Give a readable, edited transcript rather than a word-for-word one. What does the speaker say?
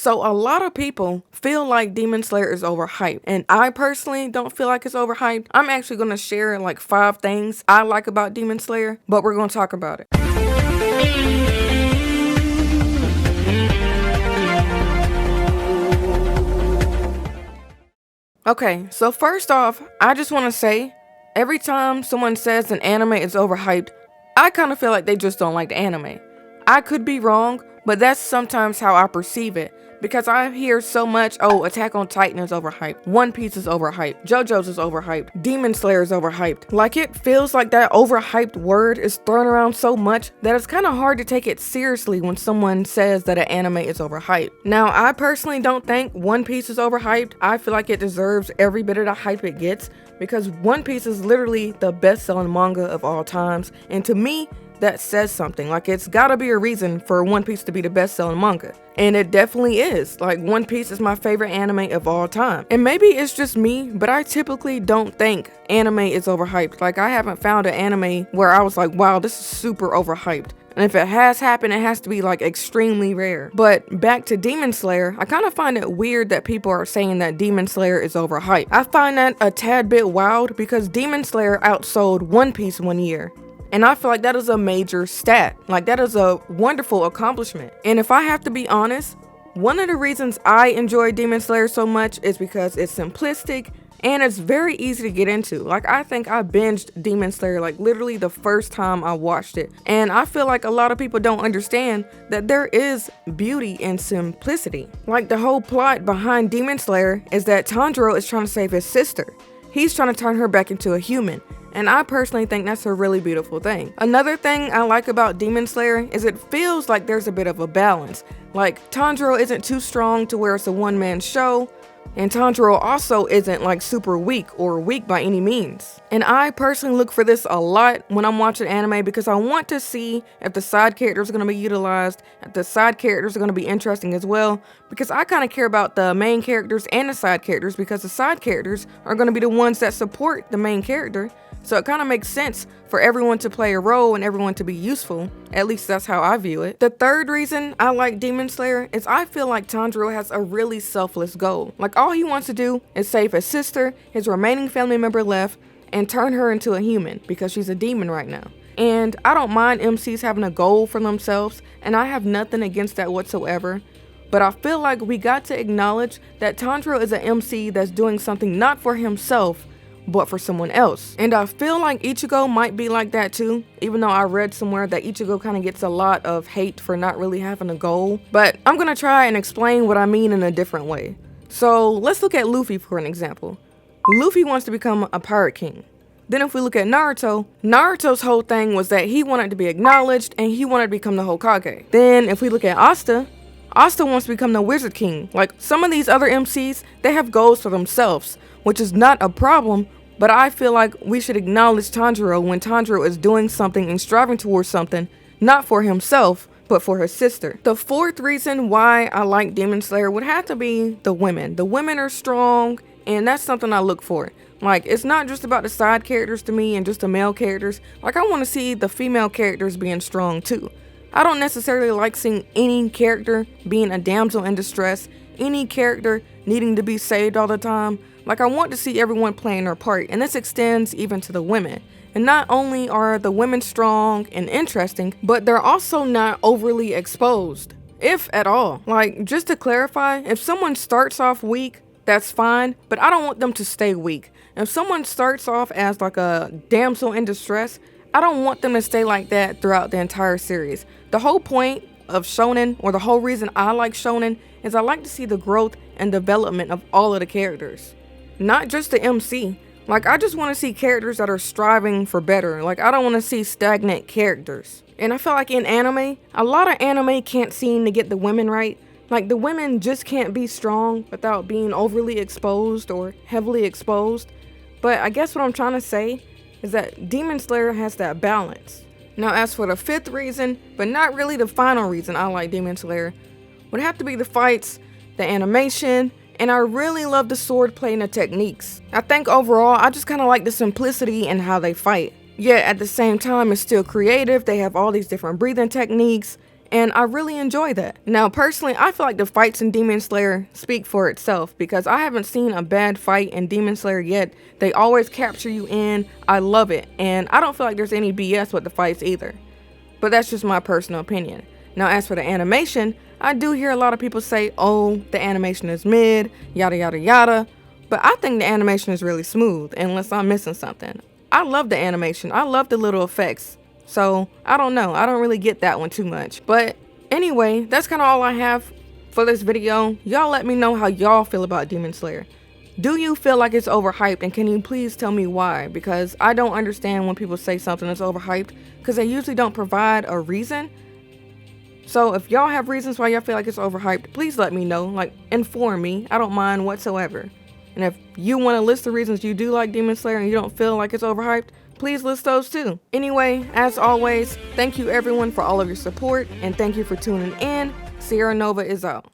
So a lot of people feel like Demon Slayer is overhyped, and I personally don't feel like it's overhyped. I'm actually going to share like 5 things I like about Demon Slayer, but we're going to talk about it. Okay, so first off, I just want to say, every time someone says an anime is overhyped, I kind of feel like they just don't like the anime. I could be wrong, but that's sometimes how I perceive it, because I hear so much, oh, Attack on Titan is overhyped, One Piece is overhyped, JoJo's is overhyped, Demon Slayer is overhyped. Like, it feels like that overhyped word is thrown around so much that it's kind of hard to take it seriously when someone says that an anime is overhyped. Now, I personally don't think One Piece is overhyped. I feel like it deserves every bit of the hype it gets, because One Piece is literally the best-selling manga of all times, and to me, that says something. Like, it's gotta be a reason for One Piece to be the best-selling manga. And it definitely is. Like, One Piece is my favorite anime of all time. And maybe it's just me, but I typically don't think anime is overhyped. Like, I haven't found an anime where I was like, wow, this is super overhyped. And if it has happened, it has to be like extremely rare. But back to Demon Slayer, I kind of find it weird that people are saying that Demon Slayer is overhyped. I find that a tad bit wild because Demon Slayer outsold One Piece one year. And I feel like that is a major stat. Like, that is a wonderful accomplishment. And if I have to be honest, one of the reasons I enjoy Demon Slayer so much is because it's simplistic and it's very easy to get into. Like, I think I binged Demon Slayer like literally the first time I watched it. And I feel like a lot of people don't understand that there is beauty in simplicity. Like, the whole plot behind Demon Slayer is that Tanjiro is trying to save his sister. He's trying to turn her back into a human. And I personally think that's a really beautiful thing. Another thing I like about Demon Slayer is it feels like there's a bit of a balance. Like, Tanjiro isn't too strong to where it's a one-man show, and Tanjiro also isn't like super weak or weak by any means. And I personally look for this a lot when I'm watching anime because I want to see if the side characters are going to be utilized, if the side characters are going to be interesting as well, because I kind of care about the main characters and the side characters because the side characters are going to be the ones that support the main character. So it kind of makes sense for everyone to play a role and everyone to be useful. At least that's how I view it. The third reason I like Demon Slayer is I feel like Tanjiro has a really selfless goal. Like, all he wants to do is save his sister, his remaining family member left, and turn her into a human because she's a demon right now. And I don't mind MCs having a goal for themselves, and I have nothing against that whatsoever. But I feel like we got to acknowledge that Tanjiro is an MC that's doing something not for himself, but for someone else. And I feel like Ichigo might be like that too, even though I read somewhere that Ichigo kind of gets a lot of hate for not really having a goal. But I'm gonna try and explain what I mean in a different way. So let's look at Luffy for an example. Luffy wants to become a pirate king. Then if we look at Naruto, Naruto's whole thing was that he wanted to be acknowledged and he wanted to become the Hokage. Then if we look at Asta wants to become the Wizard King. Like, some of these other MCs, they have goals for themselves, which is not a problem, but I feel like we should acknowledge Tanjiro when Tanjiro is doing something and striving towards something, not for himself, but for his sister. The fourth reason why I like Demon Slayer would have to be the women. The women are strong, and that's something I look for. Like, it's not just about the side characters to me and just the male characters. Like, I want to see the female characters being strong too. I don't necessarily like seeing any character being a damsel in distress, any character needing to be saved all the time. Like, I want to see everyone playing their part, and this extends even to the women. And not only are the women strong and interesting, but they're also not overly exposed, if at all. Like, just to clarify, if someone starts off weak, that's fine, but I don't want them to stay weak. If someone starts off as like a damsel in distress, I don't want them to stay like that throughout the entire series. The whole point of shonen, or the whole reason I like shonen, is I like to see the growth and development of all of the characters. Not just the MC. Like, I just want to see characters that are striving for better. Like, I don't want to see stagnant characters. And I feel like in anime, a lot of anime can't seem to get the women right. Like, the women just can't be strong without being overly exposed or heavily exposed. But I guess what I'm trying to say is that Demon Slayer has that balance. Now, as for the fifth reason, but not really the final reason I like Demon Slayer, would have to be the fights, the animation, and I really love the swordplay and the techniques. I think overall, I just kind of like the simplicity in how they fight. Yet at the same time, it's still creative. They have all these different breathing techniques, and I really enjoy that. Now, personally, I feel like the fights in Demon Slayer speak for itself because I haven't seen a bad fight in Demon Slayer yet. They always capture you in. I love it, and I don't feel like there's any BS with the fights either. But that's just my personal opinion. Now, as for the animation, I do hear a lot of people say, oh, the animation is mid, yada yada yada. But I think the animation is really smooth, unless I'm missing something. I love the animation. I love the little effects. So, I don't know. I don't really get that one too much. But anyway, that's kind of all I have for this video. Y'all let me know how y'all feel about Demon Slayer. Do you feel like it's overhyped, and can you please tell me why? Because I don't understand when people say something is overhyped, because they usually don't provide a reason. So if y'all have reasons why y'all feel like it's overhyped, please let me know. Like, inform me. I don't mind whatsoever. And if you want to list the reasons you do like Demon Slayer and you don't feel like it's overhyped, please list those too. Anyway, as always, thank you everyone for all of your support, and thank you for tuning in. SierraNovaa is out.